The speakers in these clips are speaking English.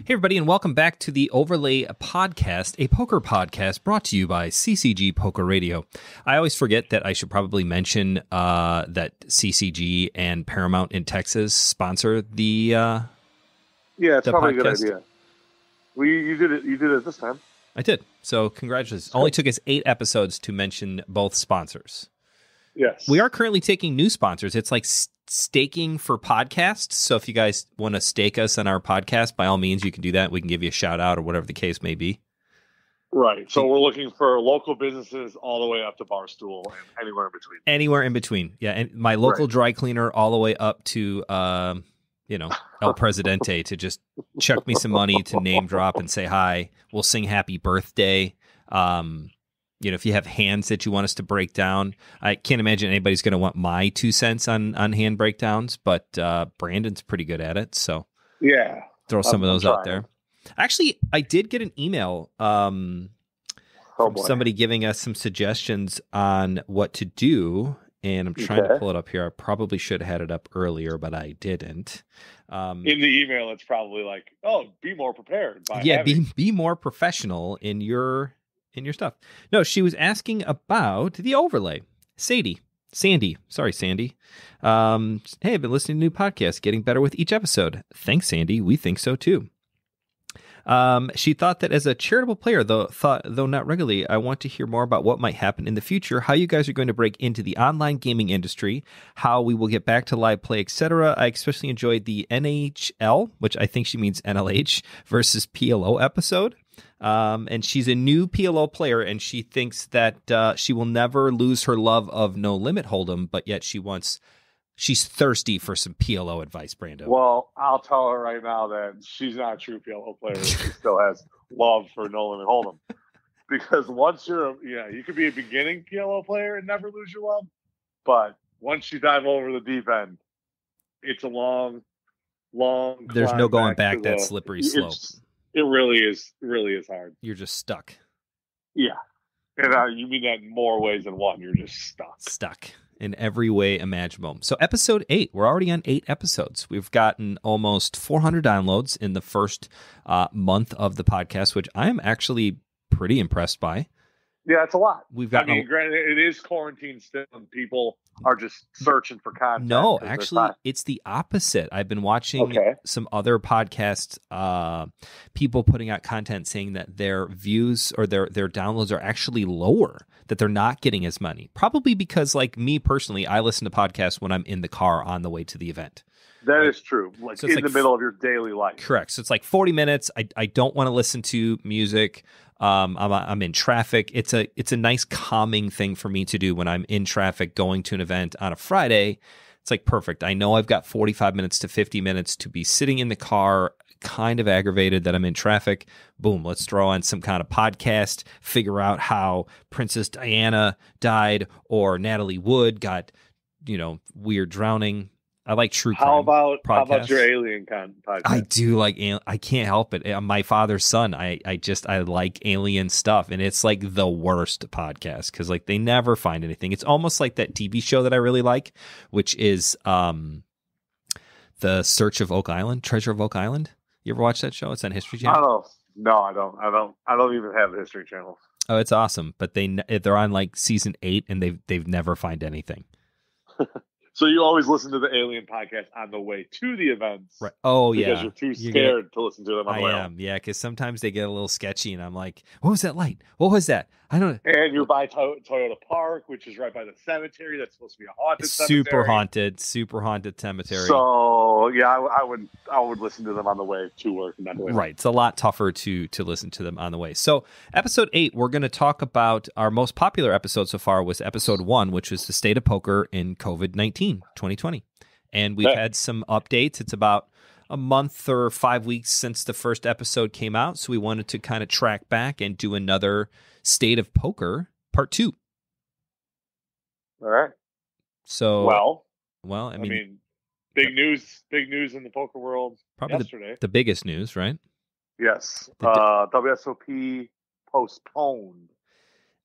Hey, everybody, and welcome back to the Overlay Podcast, a poker podcast brought to you by CCG Poker Radio. I always forget that I should probably mention that CCG and Paramount in Texas sponsor the Yeah, it's the probably podcast. a good idea. You did it this time. I did. So congratulations. Only took us 8 episodes to mention both sponsors. Yes. We are currently taking new sponsors. It's like staking for podcasts. So if you guys want to stake us on our podcast, by all means, you can do that. We can give you a shout out or whatever the case may be. Right. So we're looking for local businesses all the way up to Barstool and anywhere in between. Anywhere in between. Yeah. And my local dry cleaner all the way up to, El Presidente to just chuck me some money to name drop and say hi. We'll sing happy birthday. If you have hands that you want us to break down, I can't imagine anybody's going to want my 2 cents on hand breakdowns, but Brandon's pretty good at it. So yeah, throw some of those out there. Actually, I did get an email from somebody giving us some suggestions on what to do. And I'm trying to pull it up here. I probably should have had it up earlier, but I didn't. In the email, it's probably like, "Oh, be more prepared." Be more professional in your stuff. No, she was asking about the overlay. Sandy. Sorry, Sandy. Hey, I've been listening to new podcasts, getting better with each episode. Thanks, Sandy. We think so too. She thought that as a charitable player, though not regularly, I want to hear more about what might happen in the future, how you guys are going to break into the online gaming industry, how we will get back to live play, etc. I especially enjoyed the NHL, which I think she means NLH, versus PLO episode. And she's a new PLO player, and she thinks that she will never lose her love of No Limit Hold'em, but yet she's thirsty for some PLO advice, Brando. Well, I'll tell her right now that she's not a true PLO player. She still has love for No Limit Hold'em. Because once you could be a beginning PLO player and never lose your love, but once you dive over the deep end, it's a long. There's no going back that slippery slope. It really is hard. You're just stuck. Yeah. And you mean that in more ways than one. You're just stuck. Stuck in every way imaginable. So episode 8, we're already on 8 episodes. We've gotten almost 400 downloads in the first month of the podcast, which I am actually pretty impressed by. Yeah, it's a lot. Granted, it is quarantine still, and people are just searching for content. No, actually, it's the opposite. I've been watching some other podcasts, people putting out content saying that their views or their downloads are actually lower, that they're not getting as many. Probably because, like me personally, I listen to podcasts when I'm in the car on the way to the event. That is true. So in the middle of your daily life. Correct. So it's like 40 minutes. I don't want to listen to music. I'm in traffic. It's a nice calming thing for me to do when I'm in traffic going to an event on a Friday. It's like perfect. I know I've got 45 minutes to 50 minutes to be sitting in the car, kind of aggravated that I'm in traffic. Boom, let's throw on some kind of podcast, figure out how Princess Diana died or Natalie Wood got, weird drowning. I like true crime. How about your alien podcast? I do like. I can't help it. I'm my father's son. I like alien stuff, and it's like the worst podcast because like they never find anything. It's almost like that TV show that I really like, which is The Search of Oak Island, Treasure of Oak Island. You ever watch that show? It's on History Channel. No, I don't even have the History Channel. Oh, it's awesome. But they're on like season 8, and they've never find anything. So you always listen to the Alien podcast on the way to the events. Right. Oh, yeah. Because you're too scared to listen to them on the way home. Yeah, because sometimes they get a little sketchy, and I'm like, what was that light? What was that? I don't know. And you're by Toyota Park, which is right by the cemetery. That's supposed to be a haunted cemetery. Super haunted cemetery. So, yeah, I would listen to them on the way to work and on the way home. Right. It's a lot tougher to listen to them on the way. So, episode 8, we're going to talk about our most popular episode so far was episode 1, which was the state of poker in COVID-19, 2020. And we've had some updates. It's about a month or 5 weeks since the first episode came out. So we wanted to kind of track back and do another State of Poker Part 2. All right. So, well, I mean, big news in the poker world probably yesterday. The biggest news, right? Yes. WSOP postponed.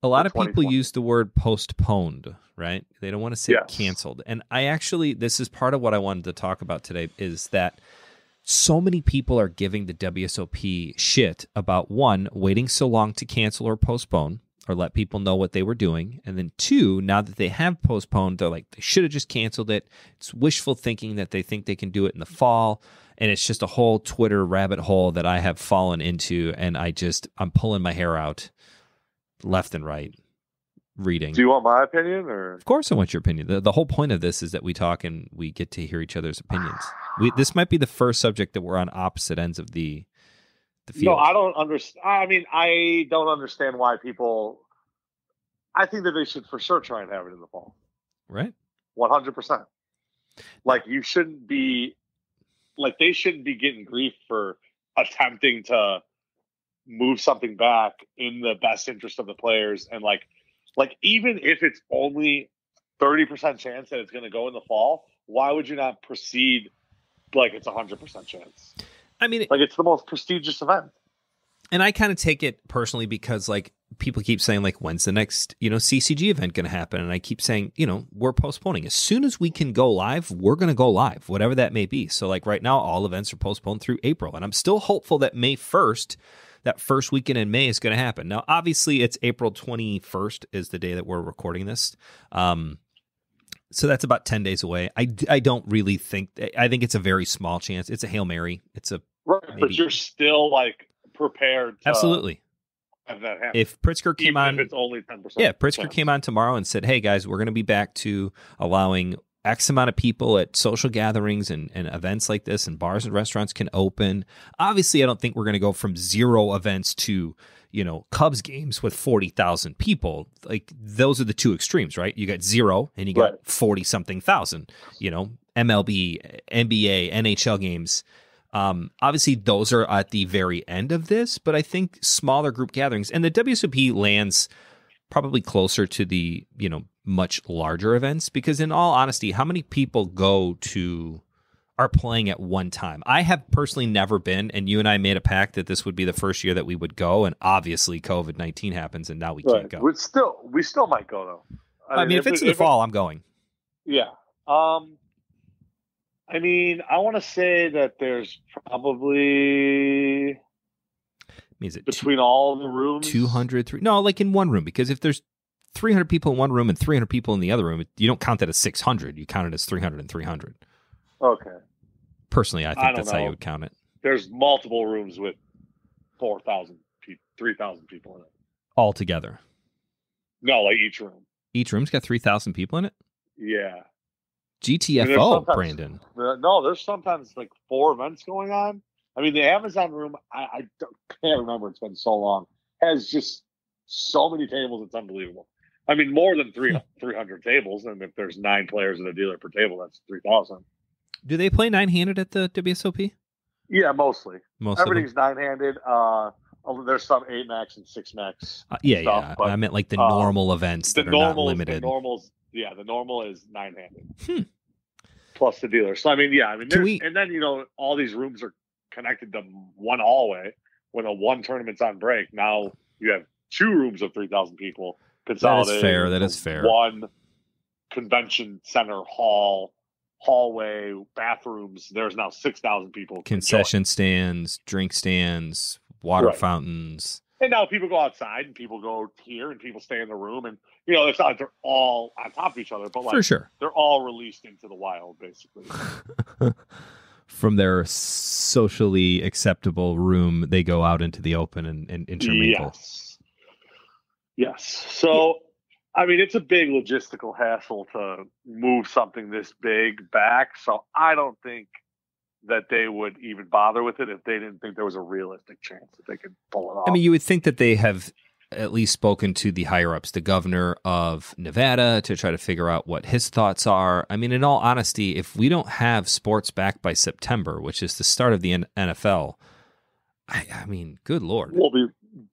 A lot of people use the word postponed, right? They don't want to say canceled. And this is part of what I wanted to talk about today is that so many people are giving the WSOP shit about, one, waiting so long to cancel or postpone or let people know what they were doing. And then two, now that they have postponed, they're like, they should have just canceled it. It's wishful thinking that they think they can do it in the fall. And it's just a whole Twitter rabbit hole that I have fallen into. And I'm pulling my hair out left and right reading. Do you want my opinion? Or Of course I want your opinion. The whole point of this is that we talk and we get to hear each other's opinions. This might be the first subject that we're on opposite ends of the field. No, I don't understand. I mean, I don't understand why people. I think that they should for sure try and have it in the fall. Right. 100%. Like, you shouldn't be. Like, they shouldn't be getting grief for attempting to move something back in the best interest of the players. And like even if it's only 30% chance that it's going to go in the fall, why would you not proceed like it's 100% chance? I mean, like, it's the most prestigious event. And I kind of take it personally because, like, people keep saying, like, when's the next, CCG event going to happen? And I keep saying, we're postponing. As soon as we can go live, we're going to go live, whatever that may be. So, like, right now, all events are postponed through April. And I'm still hopeful that May 1st, that first weekend in May, is going to happen. Now, obviously, it's April 21st is the day that we're recording this. So that's about 10 days away. I don't really think, I think it's a very small chance. It's a Hail Mary. It's a right, but you're still, like, prepared to absolutely have that happen. If Pritzker came on, if it's only 10%. Yeah, Pritzker came on tomorrow and said, hey guys, we're going to be back to allowing X amount of people at social gatherings and events like this, and bars and restaurants can open. Obviously, I don't think we're going to go from 0 events to, Cubs games with 40,000 people. Like, those are the two extremes, right? You got 0 and you got 40 something thousand, MLB, NBA, NHL games. Obviously, those are at the very end of this, but I think smaller group gatherings, and the WSOP lands probably closer to the, much larger events, because in all honesty, how many people are playing at one time? I have personally never been, and you and I made a pact that this would be the first year that we would go, and obviously COVID-19 happens, and now we can't go. We still might go, though. I mean, if it's in the fall, I'm going. Yeah. I mean, I want to say that there's probably between all the rooms 200. No, like in one room, because if there's 300 people in one room and 300 people in the other room, you don't count that as 600. You count it as 300 and 300. Okay. Personally, I think that's how you would count it. There's multiple rooms with 4,000 people, 3,000 people in it. All together? No, like each room. Each room's got 3,000 people in it? Yeah. GTFO, Brandon. No, there's sometimes like 4 events going on. I mean, the Amazon room, I can't remember. It's been so long. Has just so many tables. It's unbelievable. I mean, more than 300 tables. And if there's 9 players at a dealer per table, that's 3,000. Do they play 9-handed at the WSOP? Yeah, mostly. Everything's 9-handed. There's some 8-max and 6-max. Yeah. I meant like the normal events that are not limited. The normal is 9-handed. Plus the dealer. So, I mean, and then, all these rooms are connected to one hallway. When one tournament's on break, now you have 2 rooms of 3,000 people consolidated. That is fair. One convention center hallway, bathrooms. There's now 6,000 people. Concession stands, drink stands, water fountains. And now people go outside and people go here and people stay in the room. And, it's not like they're all on top of each other, but like, for sure, they're all released into the wild, basically. From their socially acceptable room, they go out into the open and intermingle. Yes. So, I mean, it's a big logistical hassle to move something this big back. So I don't think that they would even bother with it if they didn't think there was a realistic chance that they could pull it off. I mean, you would think that they have at least spoken to the higher-ups, the governor of Nevada, to try to figure out what his thoughts are. I mean, in all honesty, if we don't have sports back by September, which is the start of the NFL, I mean, good Lord.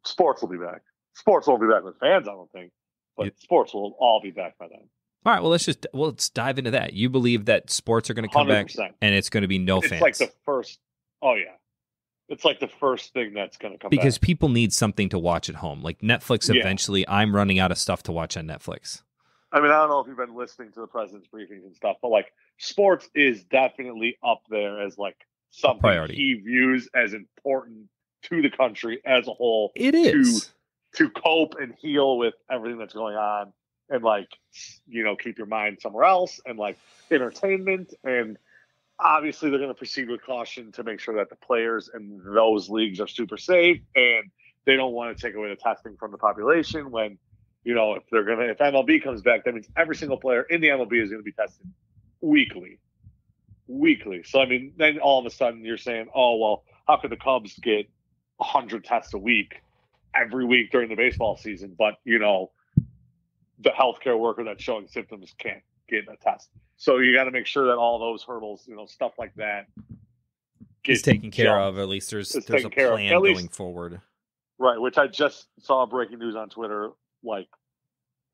Sports will be back. Sports won't be back with fans, I don't think. But sports will all be back by then. All right, well, let's dive into that. You believe that sports are going to come 100%. Back and it's going to be no fans. It's like the first. Oh yeah, it's like the first thing that's going to come because back. People need something to watch at home. Like Netflix. Eventually, I'm running out of stuff to watch on Netflix. I mean, I don't know if you've been listening to the president's briefings and stuff, but like sports is definitely up there as like something priority. he views as important to the country as a whole. It is. To cope and heal with everything that's going on, and like, you know, keep your mind somewhere else, and like entertainment. And obviously they're going to proceed with caution to make sure that the players in those leagues are super safe, and they don't want to take away the testing from the population. When, you know, if MLB comes back, that means every single player in the MLB is going to be tested weekly. So I mean, then all of a sudden you're saying, oh well, how could the Cubs get 100 tests a week every week during the baseball season, but you know, the healthcare worker that's showing symptoms can't get a test? So you got to make sure that all those hurdles, you know, stuff like that, is taken care of. At least there's a plan going forward. Right, which I just saw breaking news on Twitter like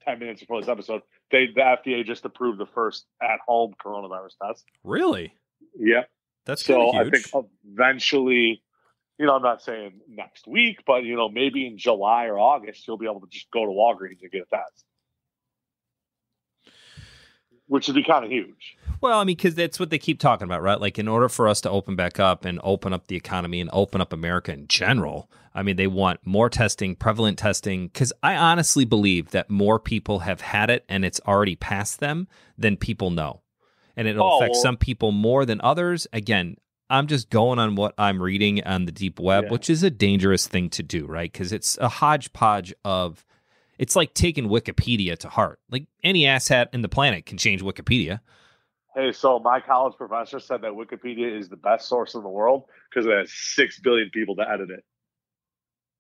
10 minutes before this episode. The FDA just approved the first at-home coronavirus test. Really? Yeah. That's so huge. I think eventually, you know, I'm not saying next week, but, you know, maybe in July or August, you'll be able to just go to Walgreens and get a test, which would be kind of huge. Well, I mean, because that's what they keep talking about, right? Like, in order for us to open back up and open up the economy and open up America in general, I mean, they want more testing, prevalent testing, because I honestly believe that more people have had it and it's already past them than people know. And it'll affect some people more than others. Again, I'm just going on what I'm reading on the deep web, which is a dangerous thing to do, right? Because it's a hodgepodge of, it's like taking Wikipedia to heart. Like, any asshat in the planet can change Wikipedia. Hey, so my college professor said that Wikipedia is the best source in the world because it has 6 billion people to edit it.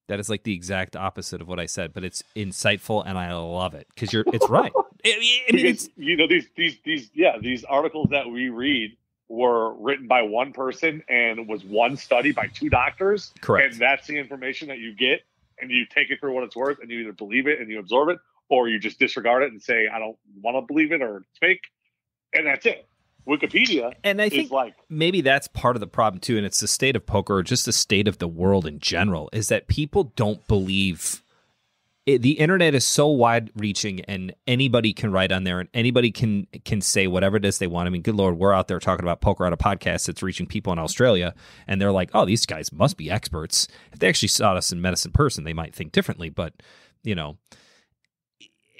That is like the exact opposite of what I said, but it's insightful and I love it because it's right. I mean, because, you know, these articles that we read were written by one person and was one study by 2 doctors. Correct. And that's the information that you get, and you take it for what it's worth, and you either believe it and you absorb it, or you just disregard it and say, I don't want to believe it, or it's fake. And that's it. Wikipedia, and I think maybe that's part of the problem too, and it's the state of poker, or just the state of the world in general, is that people don't believe the internet is so wide-reaching, and anybody can write on there, and anybody can say whatever it is they want. I mean, good Lord, we're out there talking about poker on a podcast that's reaching people in Australia, and they're like, "Oh, these guys must be experts." If they actually saw us in medicine person, they might think differently, but you know.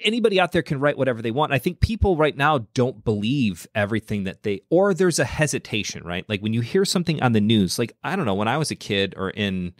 Anybody out there can write whatever they want. I think people right now don't believe everything that or there's a hesitation, right? Like when you hear something on the news, like, I don't know, when I was a kid or in,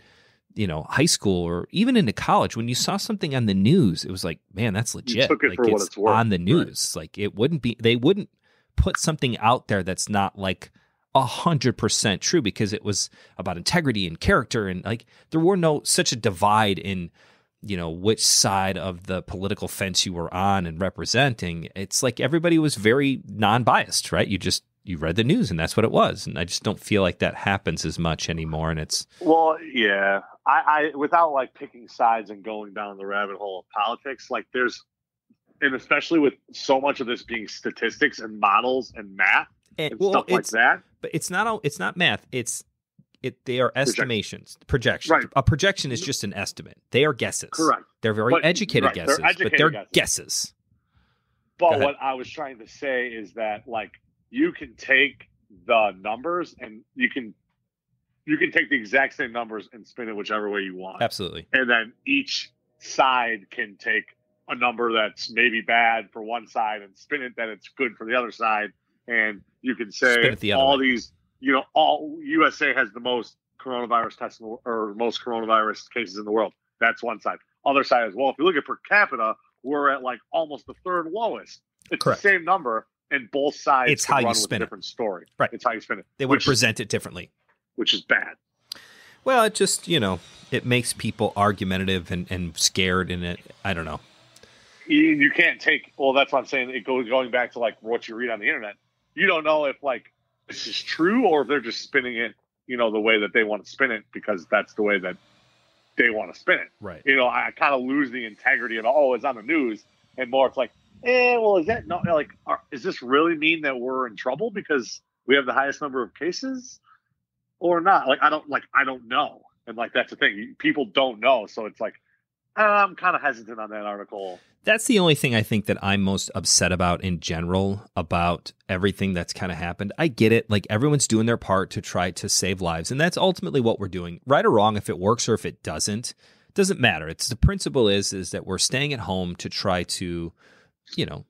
you know, high school or even into college, when you saw something on the news, it was like, man, that's legit. You took it like for what it's worth. On the news. Right. Like they wouldn't put something out there that's not like 100% true because it was about integrity and character. And like, there were such a divide in, you know, which side of the political fence you were on and representing. It's like everybody was very non-biased, right? You read the news and that's what it was. And I just don't feel like that happens as much anymore. And it's... Well, yeah. I without like picking sides and going down the rabbit hole of politics, like and especially with so much of this being statistics and models and math and stuff like that. But it's not math. They are estimations, projections. Right. A projection is just an estimate. They are guesses. Correct. They're very educated guesses, but they're guesses. But what I was trying to say is that, like, you can take the numbers and you can take the exact same numbers and spin it whichever way you want. Absolutely. And then each side can take a number that's maybe bad for one side and spin it that it's good for the other side. And you can say all these... You know, all USA has the most coronavirus tests or most coronavirus cases in the world. That's one side. Other side is, well, if you look at per capita, we're at like almost the third lowest. It's Correct. The same number, and both sides it's how you spin a different story. Right. It's how you spin it. They would present it differently. Which is bad. Well, it just, you know, it makes people argumentative and scared, and I don't know. You can't take, well, that's what I'm saying. Going back to like what you read on the internet. You don't know if like, this is true, or if they're just spinning it, you know, the way that they want to spin it because that's the way that they want to spin it. Right. You know, I kind of lose the integrity of, oh, it's on the news, and more it's like, well, is that not like, is this really mean that we're in trouble because we have the highest number of cases, or not? Like, I don't know, and like that's the thing, people don't know, so it's like, I'm kind of hesitant on that article. That's the only thing I think that I'm most upset about in general about everything that's kind of happened. I get it. Like, everyone's doing their part to try to save lives. And that's ultimately what we're doing. Right or wrong, if it works or if it doesn't matter. It's the principle is that we're staying at home to try to,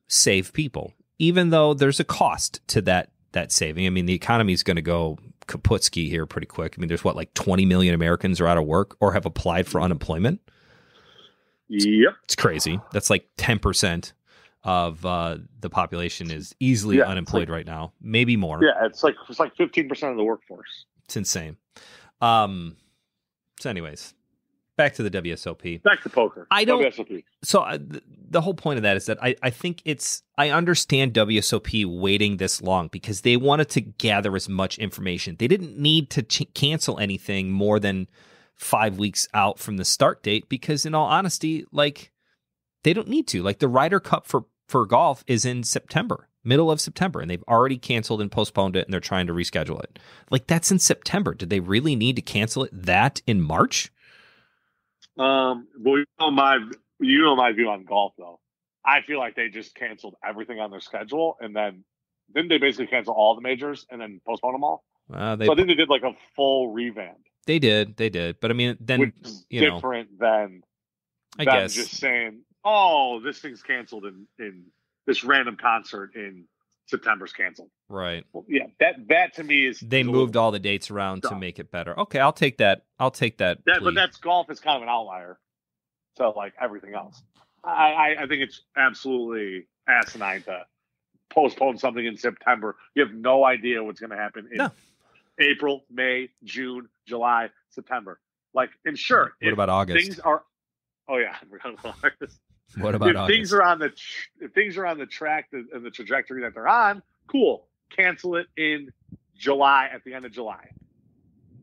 save people, even though there's a cost to that saving. I mean, the economy is going to go kaputski here pretty quick. I mean, there's like 20 million Americans are out of work or have applied for unemployment. Yep. It's crazy. That's like 10% of the population is easily unemployed right now. Maybe more. Yeah, it's like 15% of the workforce. It's insane. So anyways, back to the WSOP. Back to poker. WSOP. So the whole point of that is that I think I understand WSOP waiting this long because they wanted to gather as much information. They didn't need to cancel anything more than 5 weeks out from the start date because, in all honesty, like, they don't need to. Like, the Ryder Cup for golf is in September, middle of September, and they've already canceled and postponed it, and they're trying to reschedule it. Like, that's in September. Did they really need to cancel it that in March? Well, you know my view on golf, though. I feel like they just canceled everything on their schedule, and then didn't they basically cancel all the majors and then postpone them all? So I think they did like a full revamp. They did. But I mean, then, which is different than I guess just saying, "Oh, this thing's canceled in this random concert in September's canceled." Right. Well, yeah, that to me is they moved all the dates around to make it better. Okay, I'll take that. But that's golf is kind of an outlier to like everything else. I think it's absolutely asinine to postpone something in September. You have no idea what's going to happen in April, May, June, July, September. Like, and sure. What about August? Things are. Oh yeah, I forgot about August. What about August? If things are on the track and the trajectory that they're on, cool. Cancel it in July, at the end of July.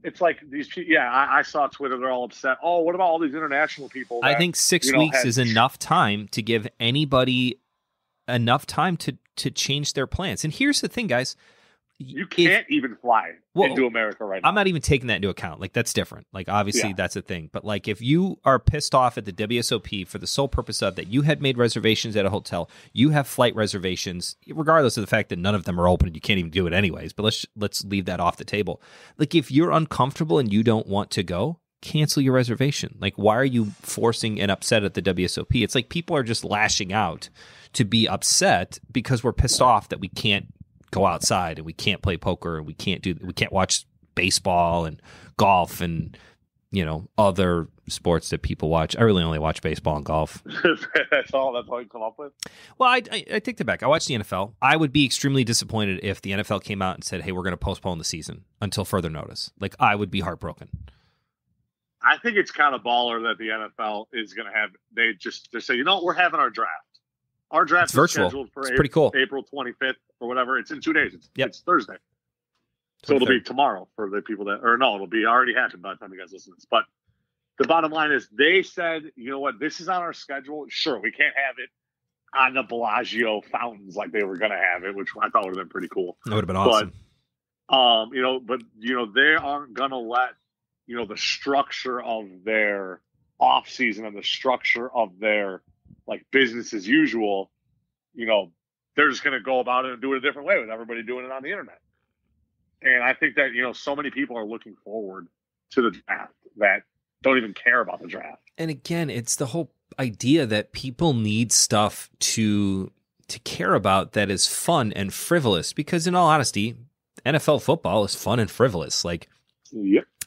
It's like these people. Yeah, I saw Twitter. They're all upset. Oh, what about all these international people? I think 6 weeks is enough time to give anybody enough time to change their plans. And here's the thing, guys. You can't even fly into America right now. I'm not even taking that into account. Like, that's different. Like, obviously, that's a thing. But, like, if you are pissed off at the WSOP for the sole purpose of that you had made reservations at a hotel, you have flight reservations, regardless of the fact that none of them are open and you can't even do it anyways. But let's leave that off the table. Like, if you're uncomfortable and you don't want to go, cancel your reservation. Like, why are you forcing and upset at the WSOP? It's like people are just lashing out to be upset because we're pissed off that we can't go outside and we can't play poker and we can't watch baseball and golf and other sports that people watch. I really only watch baseball and golf. That's all you come up with? Well, I take that back. I watch the NFL. I would be extremely disappointed if the NFL came out and said, "Hey, we're going to postpone the season until further notice." Like, I would be heartbroken. I think it's kind of baller that the NFL is going to have. They say, we're having our draft. Our draft is virtual. Scheduled for pretty cool. April 25th or whatever. It's in 2 days. It's Thursday. 23rd. So it'll be tomorrow for the people it'll be already happened by the time you guys listen to this. But the bottom line is they said, you know what, this is on our schedule. Sure, we can't have it on the Bellagio fountains like they were going to have it, which I thought would have been pretty cool. That would have been awesome. But, they aren't going to let, the structure of their off season and the structure of their like business as usual, they're just going to go about it and do it a different way with everybody doing it on the internet. And I think that, so many people are looking forward to the draft that don't even care about the draft. And again, it's the whole idea that people need stuff to care about that is fun and frivolous, because in all honesty, NFL football is fun and frivolous. Like,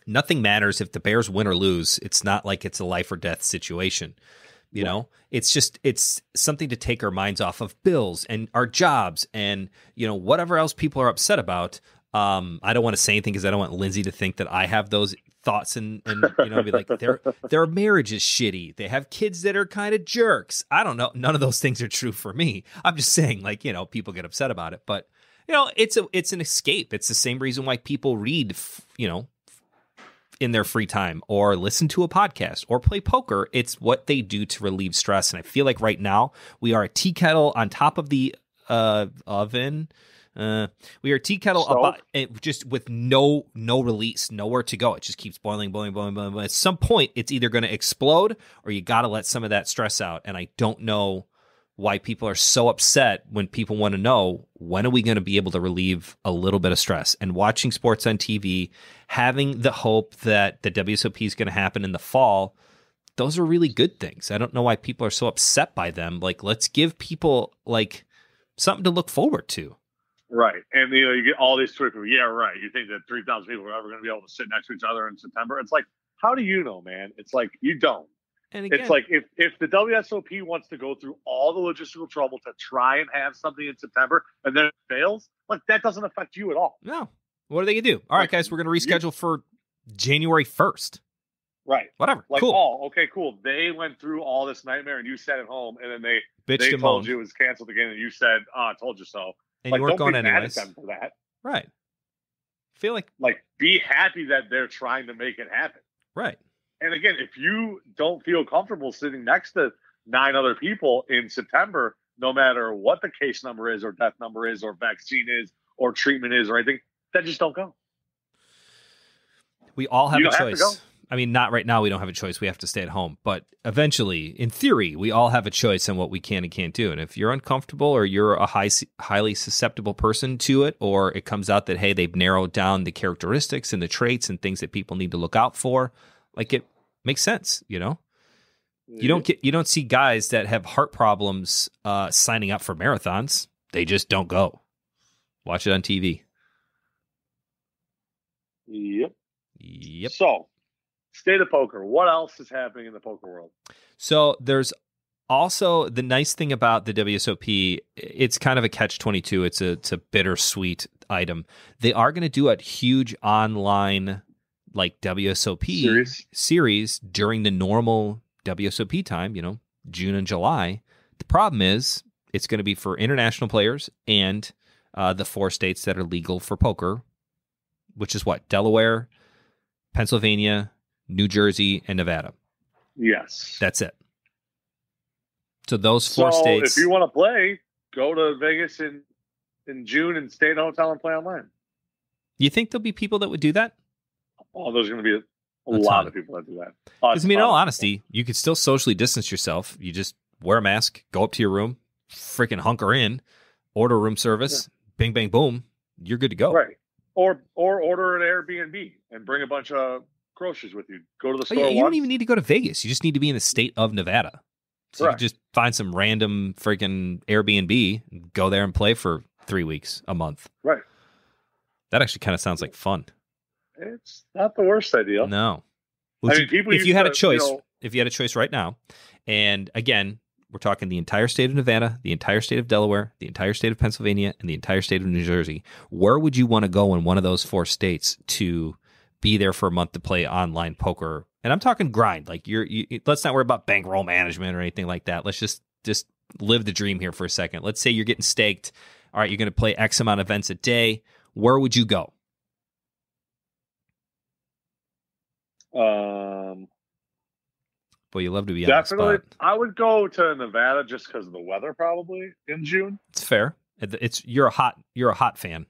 nothing matters if the Bears win or lose. It's not like it's a life or death situation. It's something to take our minds off of bills and our jobs and, whatever else people are upset about. I don't want to say anything because I don't want Lindsay to think that I have those thoughts and be like, their marriage is shitty. They have kids that are kind of jerks. I don't know. None of those things are true for me. I'm just saying, like, people get upset about it, but it's an escape. It's the same reason why people read, in their free time or listen to a podcast or play poker. It's what they do to relieve stress. And I feel like right now we are a tea kettle on top of the oven. We are tea kettle So? about it, just with no release, nowhere to go. It just keeps boiling. At some point, it's either going to explode or you got to let some of that stress out. And I don't know why people are so upset when people want to know, when are we going to be able to relieve a little bit of stress? And watching sports on TV, having the hope that the WSOP is going to happen in the fall, those are really good things. I don't know why people are so upset by them. Like, let's give people like something to look forward to. Right. And, you get all these Twitter people, yeah, right. You think that 3,000 people are ever going to be able to sit next to each other in September? It's like, how do you know, man? It's like, you don't. And again, it's like, if the WSOP wants to go through all the logistical trouble to try and have something in September and then it fails, like, that doesn't affect you at all. No. What are they going to do? All right, guys, we're going to reschedule for January 1st. Right. Whatever. Like, cool. oh, okay, cool. They went through all this nightmare and you sat at home and then they told you it was canceled again and you said, I told you so. And like, you weren't don't going be anyways. mad at them for that. Right. I feel like be happy that they're trying to make it happen. Right. And again, if you don't feel comfortable sitting next to 9 other people in September, no matter what the case number is or death number is or vaccine is or treatment is or anything, then just don't go. We all have a choice. I mean, not right now. We don't have a choice. We have to stay at home. But eventually, in theory, we all have a choice on what we can and can't do. And if you're uncomfortable or you're a highly susceptible person to it, or it comes out that, hey, they've narrowed down the characteristics and the traits and things that people need to look out for, like, it makes sense, you know? Mm-hmm. You don't see guys that have heart problems signing up for marathons. They just don't go. Watch it on TV. Yep. Yep. So, state of poker. What else is happening in the poker world? So there's also the nice thing about the WSOP. It's kind of a catch-22. It's a bittersweet item. They are going to do a huge online like WSOP series during the normal WSOP time, June and July. The problem is it's going to be for international players and the 4 states that are legal for poker, which is what? Delaware, Pennsylvania, New Jersey, and Nevada. Yes. That's it. So those 4 states. If you want to play, go to Vegas in June and stay in a hotel and play online. You think there'll be people that would do that? Oh, there's going to be a lot of people that do that. Because, in all honesty, you could still socially distance yourself. You just wear a mask, go up to your room, freaking hunker in, order room service, bing, bang, boom. You're good to go. Right. Or order an Airbnb and bring a bunch of groceries with you. Go to the store. You don't even need to go to Vegas. You just need to be in the state of Nevada. So you can just find some random freaking Airbnb, go there and play for 3 weeks, a month. Right. That actually kind of sounds like fun. It's not the worst idea. No. If you had a choice right now, and again, we're talking the entire state of Nevada, the entire state of Delaware, the entire state of Pennsylvania, and the entire state of New Jersey, where would you want to go in one of those 4 states to be there for a month to play online poker? And I'm talking grind. Like let's not worry about bankroll management or anything like that. Let's just live the dream here for a second. Let's say you're getting staked. All right, you're going to play X amount of events a day. Where would you go? Boy, you love to be definitely on the spot. I would go to Nevada just because of the weather, probably in June. It's fair. You're a hot fan.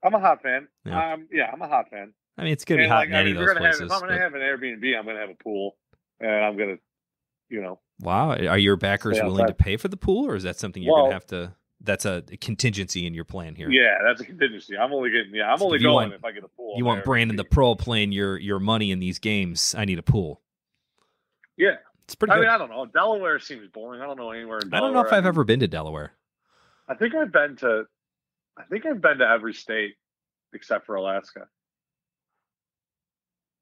I'm a hot fan. Yeah. I'm a hot fan. I mean, it's gonna be hot in any of those places. If I'm gonna have an Airbnb, I'm gonna have a pool, and I'm gonna, Wow, are your backers willing to pay for the pool, or is that something you're gonna have to? That's a contingency in your plan here. Yeah, that's a contingency. I'm only going if I get a pool. You want Brandon the pro playing your money in these games. I need a pool. Yeah. It's pretty good. I mean, I don't know. Delaware seems boring. I don't know anywhere in Delaware. I don't know if I've ever been to Delaware. I think I've been to every state except for Alaska.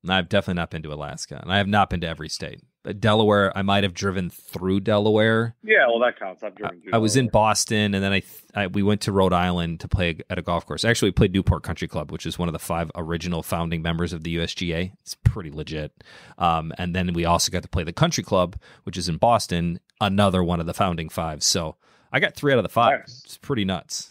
I've definitely not been to Alaska, and I have not been to every state. But Delaware, I might have driven through Delaware. Yeah, well, that counts. I've driven through I was in Boston, and then we went to Rhode Island to play at a golf course. Actually, we played Newport Country Club, which is one of the 5 original founding members of the USGA. It's pretty legit. And then we also got to play the Country Club, which is in Boston, another one of the founding 5. So I got 3 out of the 5. Nice. It's pretty nuts.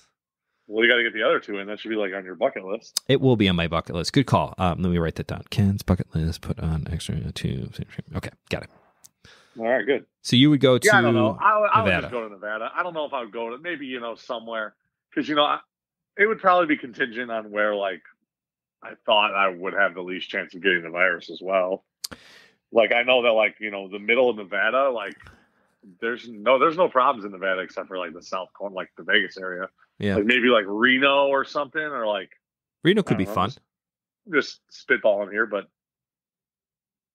Well, you got to get the other 2 in. That should be like on your bucket list. It will be on my bucket list. Good call. Let me write that down. Ken's bucket list. Put on extra 2. Okay, got it. All right, good. So you would go to I don't know. I would Nevada. just go to Nevada. I don't know if I would go to maybe somewhere because it would probably be contingent on where like I thought I would have the least chance of getting the virus as well. Like I know that like, the middle of Nevada, like there's no problems in Nevada except for like the south corner, like the Vegas area. Yeah. Like maybe like Reno or something, or like Reno could be fun. Just spitballing here, but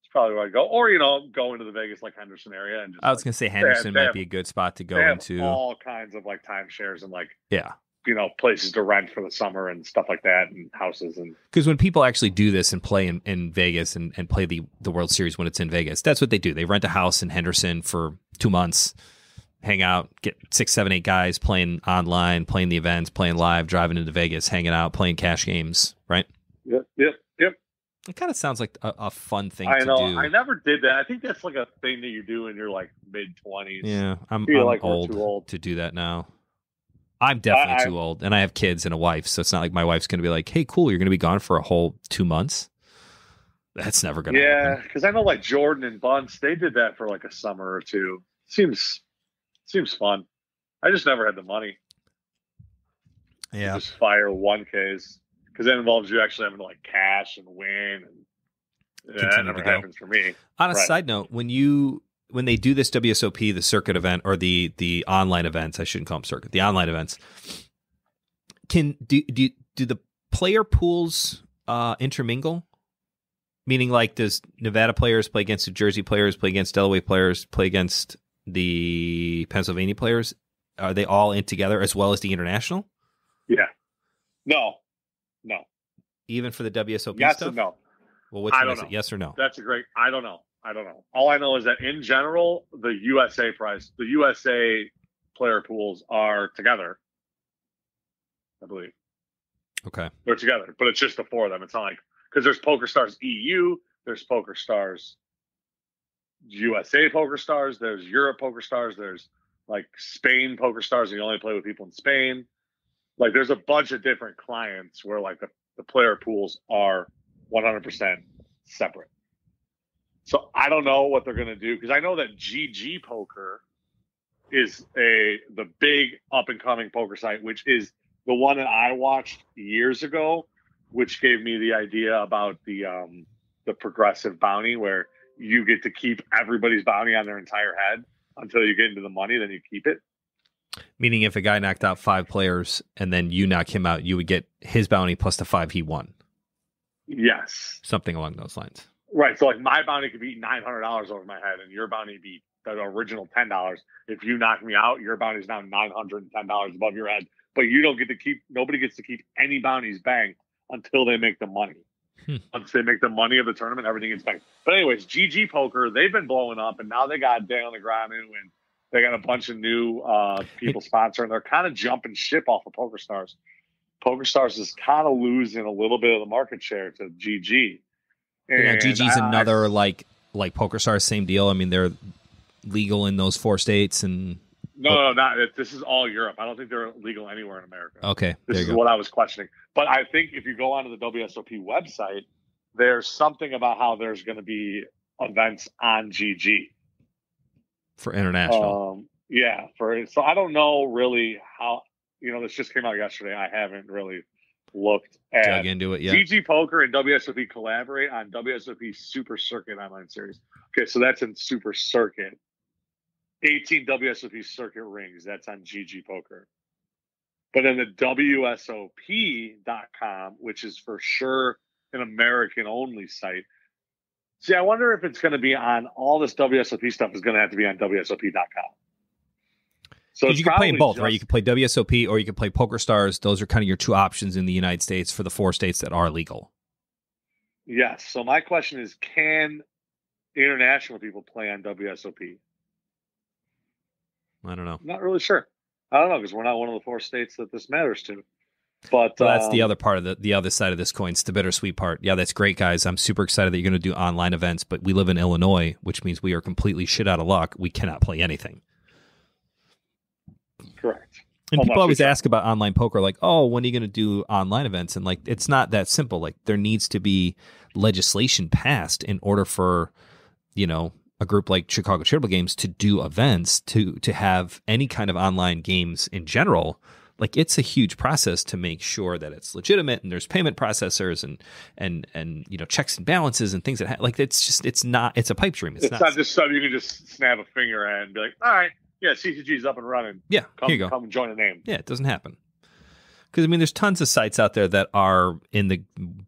it's probably where I go. Or, go into the Vegas like Henderson area and just I was gonna say Henderson might be a good spot to go into. All kinds of like timeshares and like yeah. Places to rent for the summer and stuff like that, and houses. And because when people actually do this and play in Vegas and play the World Series when it's in Vegas, that's what they do. They rent a house in Henderson for 2 months, hang out, get 6, 7, 8 guys playing online, playing the events, playing live, driving into Vegas, hanging out, playing cash games, right? Yep. It kind of sounds like a fun thing to do. I never did that. I think that's like a thing that you do in your like mid-20s. Yeah, I'm like too old to do that now. I'm definitely too old, and I have kids and a wife, so it's not like my wife's going to be like, hey, cool, you're going to be gone for a whole 2 months. That's never going to happen. Yeah, because I know like Jordan and Bunce, they did that for like a summer or two. Seems fun. I just never had the money. Yeah. Just fire 1Ks, because that involves you actually having to like cash and win. And that never happens for me. On a side note, when they do this WSOP, the circuit event, or the online events, I shouldn't call them circuit, the online events, do the player pools intermingle? Meaning, like, does Nevada players play against the Jersey players, play against Delaware players, play against the Pennsylvania players? Are they all in together as well as the international? Yeah. No. Even for the WSOP yes stuff? And no. Well, which one is it? Yes or no? That's a great. I don't know. All I know is that in general, the USA player pools are together. I believe. Okay. They're together, but it's just the 4 of them. It's not like, because there's PokerStars EU, there's PokerStars USA PokerStars, there's Europe PokerStars, there's like Spain PokerStars, and you only play with people in Spain. Like there's a bunch of different clients where like the player pools are 100% separate. So I don't know what they're going to do, because I know that GG Poker is the big up and coming poker site, which is the one that I watched years ago, which gave me the idea about the progressive bounty, where you get to keep everybody's bounty on their entire head until you get into the money, then you keep it. Meaning if a guy knocked out 5 players and then you knock him out, you would get his bounty plus the 5 he won. Yes. Something along those lines. Right. So like my bounty could be $900 over my head, and your bounty be the original $10. If you knock me out, your bounty is now $910 above your head. But you don't get to keep, nobody gets to keep any bounties banked until they make the money. Once they make the money of the tournament, everything gets banked. But anyways, GG Poker, they've been blowing up, and now they got Daniel Negreanu, and they got a bunch of new people sponsoring. They're kind of jumping ship off of PokerStars. PokerStars is kind of losing a little bit of the market share to GG. And GG's another like PokerStars, same deal. I mean, they're legal in those 4 states, and no, not this is all Europe. I don't think they're legal anywhere in America. Okay, this is what I was questioning. But I think if you go onto the WSOP website, there's something about how there's going to be events on GG for international. So I don't know really how. This just came out yesterday. I haven't really looked at dug into it yet. GG Poker and WSOP collaborate on WSOP Super Circuit online series. Okay, so that's in Super Circuit. 18 WSOP Circuit rings. That's on GG Poker. But then the WSOP.com, which is for sure an American-only site. See, I wonder if it's going to be on all this WSOP stuff is going to have to be on WSOP.com. So you can play in both, right? You can play WSOP or you can play PokerStars. Those are kind of your 2 options in the United States for the 4 states that are legal. Yes. So my question is, can international people play on WSOP? I don't know. Not really sure. I don't know, because we're not one of the 4 states that this matters to. But that's the other part of the other side of this coin. It's the bittersweet part. Yeah, that's great, guys. I'm super excited that you're going to do online events, but we live in Illinois, which means we are completely shit out of luck. We cannot play anything. Correct. And people always ask about online poker, like, oh, when are you going to do online events? And like, it's not that simple. Like, there needs to be legislation passed in order for, a group like Chicago Charitable Games to do events, to have any kind of online games in general. like it's a huge process to make sure that it's legitimate, and there's payment processors and checks and balances and things that it's a pipe dream. It's not just something you can just snap a finger at and be like, all right, yeah, CCG's up and running. Yeah, come, here you go. Come join a name. Yeah, it doesn't happen. Because, I mean, there's tons of sites out there that are in the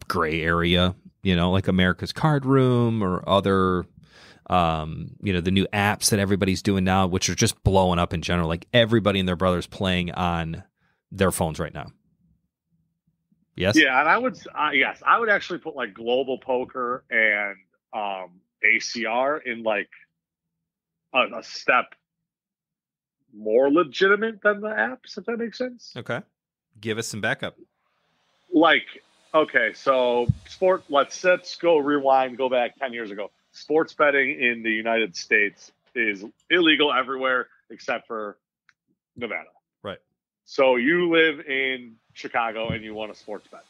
gray area, like America's Card Room or other, the new apps that everybody's doing now, which are just blowing up in general. Like everybody and their brother's playing on their phones right now. Yes? Yeah, and I would actually put like Global Poker and ACR in like a step more legitimate than the apps, if that makes sense. Okay. Give us some backup. Like, okay, so let's go back 10 years ago. Sports betting in the United States is illegal everywhere except for Nevada. Right. So you live in Chicago and you want a sports bet.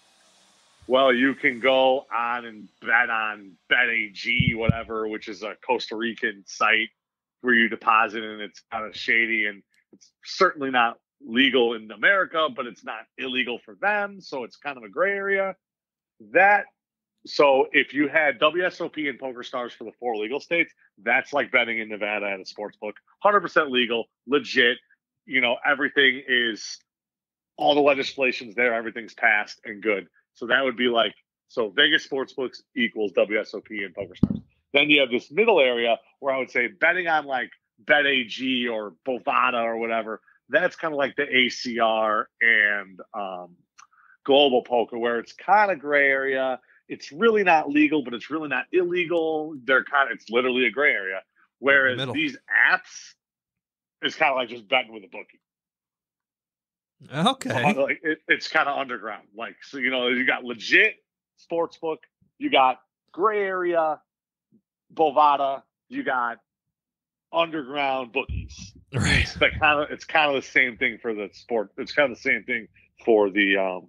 Well, you can go on and bet on BetAG, whatever, which is a Costa Rican site where you deposit, and it's kind of shady, and it's certainly not legal in America, but it's not illegal for them, so it's kind of a gray area. So if you had WSOP and PokerStars for the 4 legal states, that's like betting in Nevada at a sports book. 100% legal, legit. Everything is, all the legislation's there, everything's passed and good. So that would be like, so Vegas sportsbooks equals WSOP and PokerStars. Then you have this middle area where I would say betting on like BetAG or Bovada or whatever. That's kind of like the ACR and Global Poker, where it's kind of gray area. It's really not legal, but it's really not illegal. It's literally a gray area. Whereas these apps is kind of like just betting with a bookie. Okay. So like it's kind of underground. Like, so, you got legit sportsbook, you got gray area Bovada, you got underground bookies. Right. It's kind of the same thing for the sport. It's kind of the same thing for the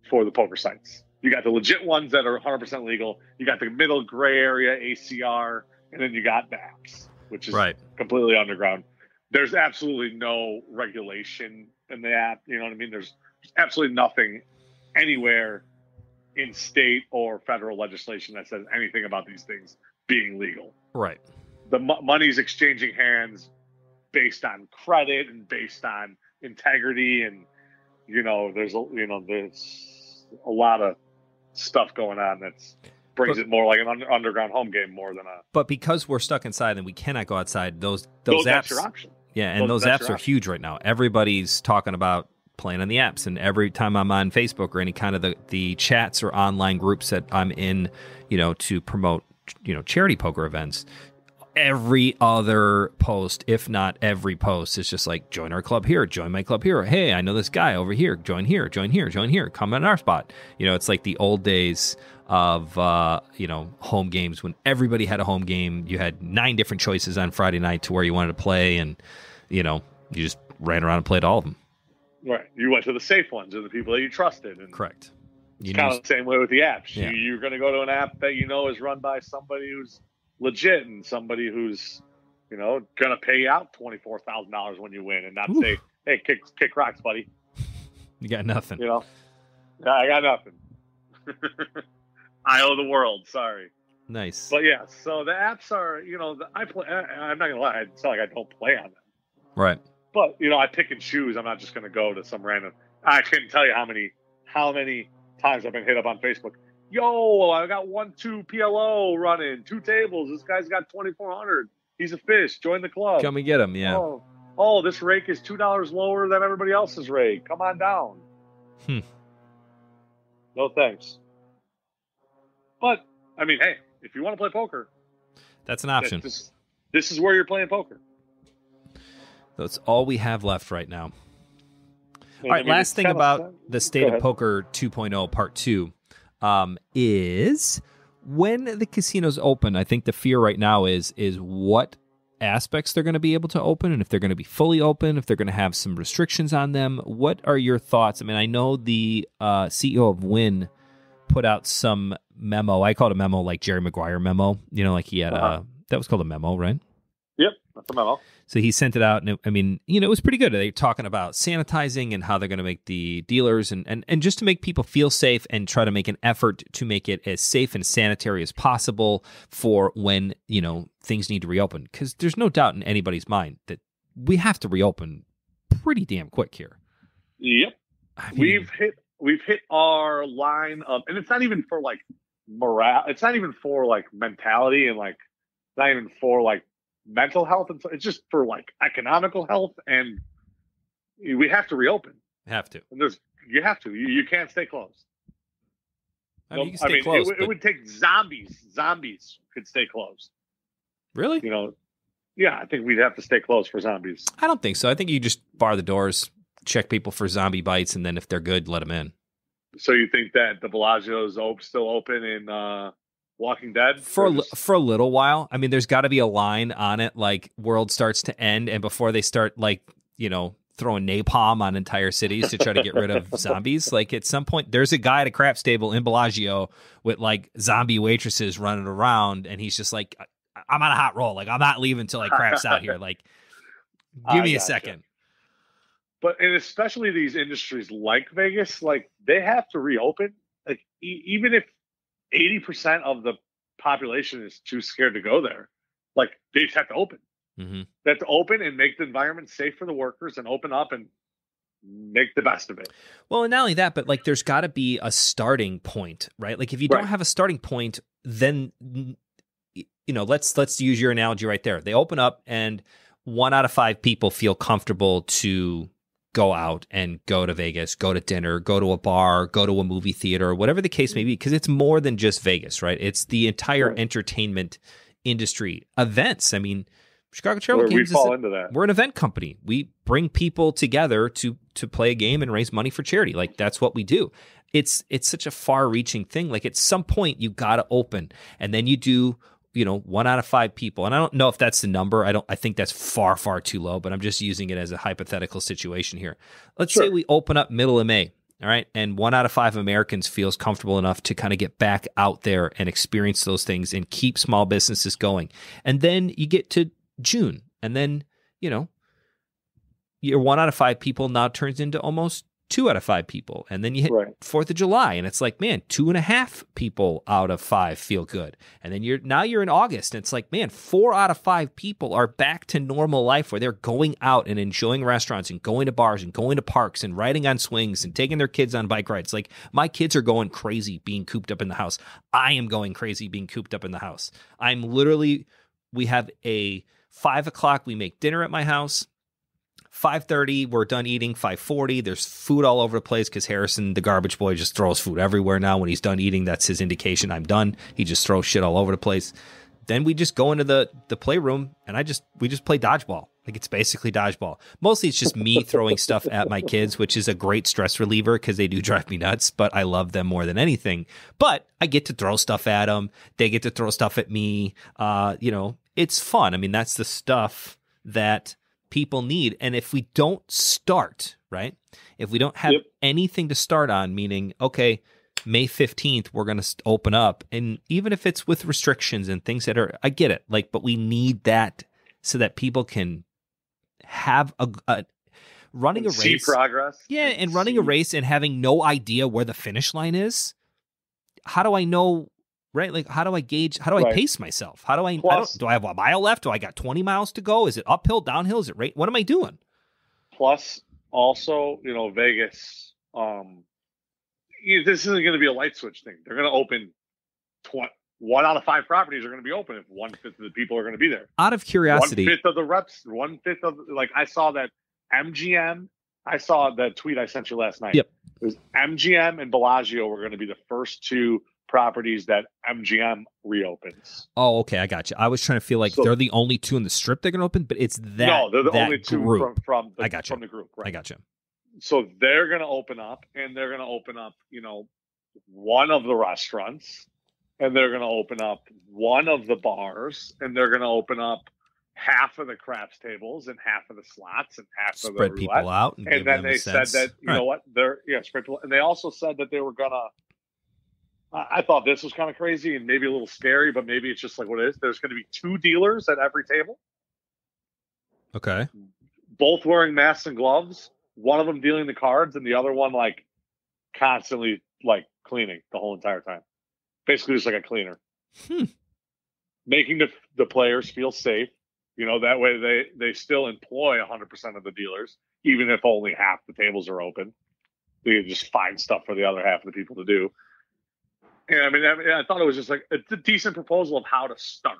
poker sites. You got the legit ones that are 100% legal. You got the middle gray area ACR, and then you got the apps, which is completely underground. There's absolutely no regulation in the app. You know what I mean? There's absolutely nothing anywhere in state or federal legislation that says anything about these things being legal. Right. The money's exchanging hands based on credit and based on integrity, and there's a lot of stuff going on that's brings it more like an underground home game more than a. But because we're stuck inside and we cannot go outside, those apps. That's your option. Yeah, and those apps are huge right now. Everybody's talking about playing on the apps, and every time I'm on Facebook or any kind of the chats or online groups that I'm in, to promote charity poker events, every other post, if not every post, is just like, join our club here, join my club here. Hey, I know this guy over here. Join here, join here, join here. Come on our spot. It's like the old days of home games when everybody had a home game. You had 9 different choices on Friday night to where you wanted to play, and you just ran around and played all of them. Right. You went to the safe ones or the people that you trusted. And correct. It's kind of the same way with the apps. Yeah. You're going to go to an app that is run by somebody who's legit and somebody who's going to pay you out $24,000 when you win, and not say, hey, kick rocks, buddy. You got nothing. I got nothing. I owe the world. Sorry. Nice. But yeah, so the apps are, I'm not gonna lie, it's not like I don't play on them. Right. But I pick and choose. I'm not just gonna go to some random. I couldn't tell you how many times I've been hit up on Facebook. Yo, I got 1-2 PLO running, 2 tables. This guy's got 2,400. He's a fish. Join the club. Come and get him. Yeah. Oh, this rake is $2 lower than everybody else's rake. Come on down. No thanks. But I mean, hey, if you want to play poker, that's an option. This is where you're playing poker. That's all we have left right now. All right, last thing about the State of Poker 2.0 Part 2 is when the casinos open, I think the fear right now is what aspects they're going to be able to open, and if they're going to be fully open, if they're going to have some restrictions on them. What are your thoughts? I mean, I know the CEO of Wynn put out some memo. I call it a memo, like Jerry Maguire memo. Like he had that was called a memo, right? Yep. That's the memo. So he sent it out, and it was pretty good. They're talking about sanitizing and how they're going to make the dealers and just to make people feel safe and try to make an effort to make it as safe and sanitary as possible for when, things need to reopen. Because there's no doubt in anybody's mind that we have to reopen pretty damn quick here. Yep. We've hit our line of, and it's not even for like morale. It's not even for like mentality and like not even for like mental health. And it's just for like economical health. And we have to reopen. Have to. And you have to. You can't stay closed. You can stay closed. It would take zombies. Zombies could stay closed. Really? Yeah, I think we'd have to stay closed for zombies. I don't think so. I think you just bar the doors, check people for zombie bites, and then if they're good, let them in. So you think that the Bellagio's still open in Walking Dead? For a little while. I mean, there's got to be a line on it, like world starts to end, and before they start, like, throwing napalm on entire cities to try to get rid of zombies. Like at some point, there's a guy at a craps table in Bellagio with like zombie waitresses running around, and he's just like, I'm on a hot roll. Like, I'm not leaving until I craps out here. Like, give me a second. And especially these industries like Vegas, like they have to reopen. Like even if 80% of the population is too scared to go there, like they just have to open. Mm-hmm. They have to open and make the environment safe for the workers and open up and make the best of it. Well, and not only that, but like there's got to be a starting point, right? Like if you don't have a starting point, then let's use your analogy right there. They open up and 1 out of 5 people feel comfortable to go out and go to Vegas, go to dinner, go to a bar, go to a movie theater, whatever the case may be, because it's more than just Vegas, right? It's the entire entertainment industry. Events. I mean, Chicago Travel Games into that. We're an event company. We bring people together to play a game and raise money for charity. Like that's what we do. It's such a far-reaching thing. Like at some point you got to open, and then you do 1 out of 5 people. And I don't know if that's the number. I think that's far, far too low, but I'm just using it as a hypothetical situation here. Let's say we open up middle of May. All right. And 1 out of 5 Americans feels comfortable enough to kind of get back out there and experience those things and keep small businesses going. And then you get to June, and then, your 1 out of 5 people now turns into almost 2 out of 5 people. And then you hit 4th of July, and it's like, man, 2.5 people out of 5 feel good. And then you're in August, and it's like, man, 4 out of 5 people are back to normal life where they're going out and enjoying restaurants and going to bars and going to parks and riding on swings and taking their kids on bike rides. Like my kids are going crazy being cooped up in the house. I am going crazy being cooped up in the house. We have a 5 o'clock, we make dinner at my house. 5:30, we're done eating. 5:40, there's food all over the place because Harrison, the garbage boy, just throws food everywhere now. When he's done eating, that's his indication I'm done. He just throws shit all over the place. Then we just go into the playroom, and we just play dodgeball. Like it's basically dodgeball. Mostly it's just me throwing stuff at my kids, which is a great stress reliever because they do drive me nuts, but I love them more than anything. But I get to throw stuff at them. They get to throw stuff at me. It's fun. I mean, that's the stuff that people need. And if we don't start, right? If we don't have anything to start on, meaning, okay, May 15th, we're going to open up. And even if it's with restrictions and things that are, I get it. Like, but we need that so that people can have a running a race. See progress. Yeah. And running a race and having no idea where the finish line is. How do I know? Right? Like, how do I gauge? How do I pace myself? How do do I have a mile left? Do I got 20 miles to go? Is it uphill, downhill? Is it right? What am I doing? Plus, also, Vegas, this isn't going to be a light switch thing. They're going to open 1 out of 5 properties are going to be open if 1/5 of the people are going to be there. Out of curiosity. 1/5 of the reps, 1/5 of, like, I saw that MGM, I saw that tweet I sent you last night. Yep. It was MGM and Bellagio were going to be the first 2 properties that MGM reopens. Oh, okay, I got you. I was trying to feel like they're the only 2 in the strip they're going to open, but it's that. No, they're the only 2 from the group. Right? I got you. So they're going to open up, and they're going to open up, one of the restaurants, and they're going to open up one of the bars, and they're going to open up half of the craps tables and half of the slots and half of the spread people out, and then they said that know what spread people, and they also said that they were gonna. I thought this was kind of crazy and maybe a little scary, but maybe it's just like what it is. There's going to be 2 dealers at every table. Okay. both wearing masks and gloves. One of them dealing the cards, and the other one like constantly like cleaning the whole entire time. Basically, just like a cleaner, making the players feel safe. You know, that way they still employ 100% of the dealers, even if only half the tables are open. They can just find stuff for the other half of the people to do. And I mean, I thought it was just like it's a decent proposal of how to start.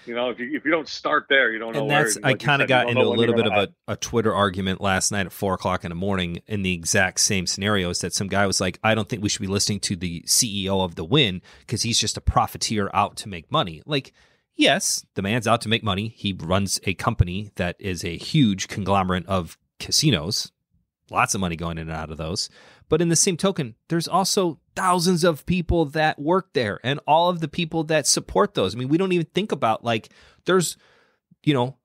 You know, if you don't start there, you don't know. And that's where, I like kind of got into a little bit of a Twitter argument last night at 4:00 in the morning in the exact same scenarios that some guy was like, I don't think we should be listening to the CEO of the Wynn because he's just a profiteer out to make money. Like, yes, the man's out to make money. He runs a company that is a huge conglomerate of casinos, lots of money going in and out of those. But in the same token, there's also thousands of people that work there and all of the people that support those. I mean, we don't even think about like there's, you know,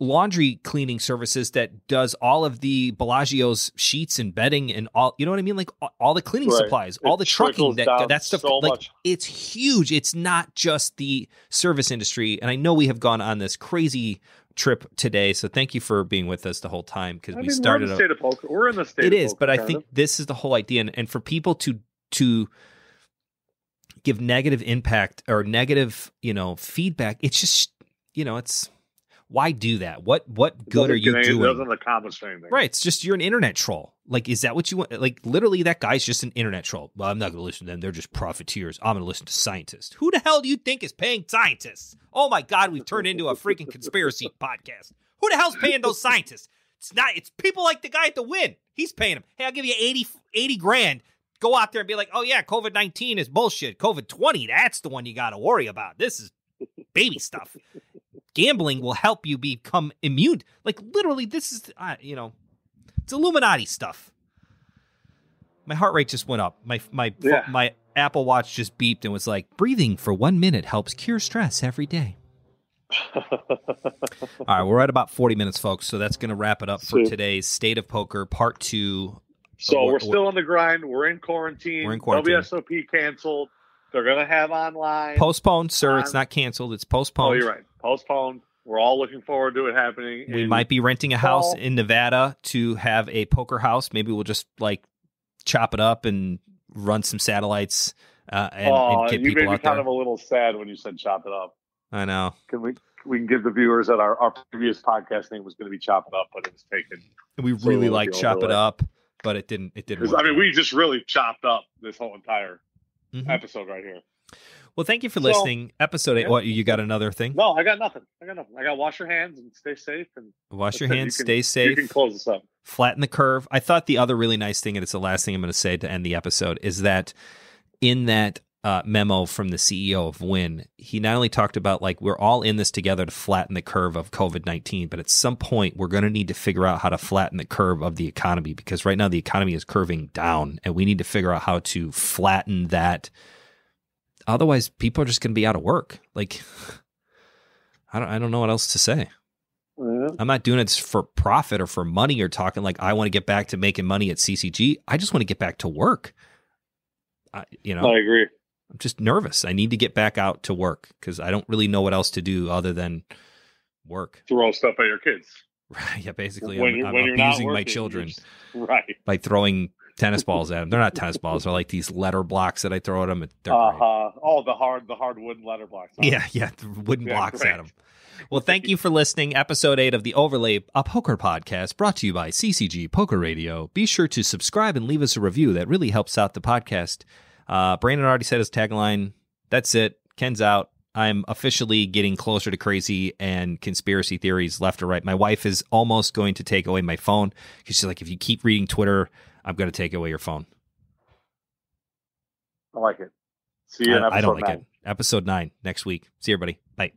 laundry cleaning services that does all of the Bellagio's sheets and bedding and all, you know what I mean? Like all the cleaning supplies, all the trucking, that stuff. So like much. It's huge. It's not just the service industry. And I know we have gone on this crazy trip today, so thank you for being with us the whole time because we started. We're in the state of poker. We're in the state. It of is, poker, but I think this is the whole idea, and for people to give negative impact or negative, you know, feedback, it's just, you know, it's why do that? What good are you doing? It doesn't accomplish anything, right? It's just you're an internet troll. Like, is that what you want? Like, literally, that guy's just an internet troll. Well, I'm not going to listen to them. They're just profiteers. I'm going to listen to scientists. Who the hell do you think is paying scientists? Oh my God, we've turned into a freaking conspiracy podcast. Who the hell's paying those scientists? It's people like the guy at the Wynn. He's paying them. Hey, I'll give you 80 grand. Go out there and be like, oh yeah, COVID-19 is bullshit. COVID-20, that's the one you got to worry about. This is baby stuff. Gambling will help you become immune. Like, literally, this is, you know, it's Illuminati stuff. My heart rate just went up. My Apple Watch just beeped and was like, breathing for 1 minute helps cure stress every day. All right, we're at about 40 minutes, folks. So that's going to wrap it up for today's State of Poker Part 2. So we're still on the grind. We're in quarantine. WSOP canceled. They're going to have online. Postponed, sir. It's not canceled. It's postponed. Oh, you're right. Postponed. We're all looking forward to it happening. We might be renting a house in Nevada to have a poker house. Maybe we'll just like chop it up and run some satellites and get people out there. You made me kind of a little sad when you said chop it up. I know. We can give the viewers that our previous podcast name was going to be Chop It Up, but it was taken. We really like Chop It Up, but it didn't work. I mean, we just really chopped up this whole entire episode right here. Well, thank you for listening. Episode 8. Yeah. What, you got another thing? No, I got nothing. I got wash your hands and stay safe. And wash your hands, stay safe. You can close this up. Flatten the curve. I thought the other really nice thing, and it's the last thing I'm going to say to end the episode, is that in that memo from the CEO of Wynn, he not only talked about like we're all in this together to flatten the curve of COVID-19, but at some point we're going to need to figure out how to flatten the curve of the economy, because right now the economy is curving down and we need to figure out how to flatten that. Otherwise, people are just going to be out of work. Like, I don't know what else to say. Mm-hmm. I'm not doing it for profit or for money or talking like I want to get back to making money at CCG. I just want to get back to work. I agree. I'm just nervous. I need to get back out to work because I don't really know what else to do other than work. Throw stuff at your kids. Right. Yeah, basically, I'm abusing my children by throwing tennis balls at them. They're not tennis balls. They're like these letter blocks that I throw at them. They're great. Oh, the hard wooden letter blocks. Yeah, the wooden blocks at them. Well, thank you for listening. Episode 8 of the Overlay, a poker podcast brought to you by CCG Poker Radio. Be sure to subscribe and leave us a review. That really helps out the podcast. Brandon already said his tagline. That's it. Ken's out. I'm officially getting closer to crazy and conspiracy theories left or right. My wife is almost going to take away my phone because she's like, if you keep reading Twitter, I'm going to take away your phone. I like it. See you in episode 9. I don't like it. Episode 9 next week. See you, everybody. Bye.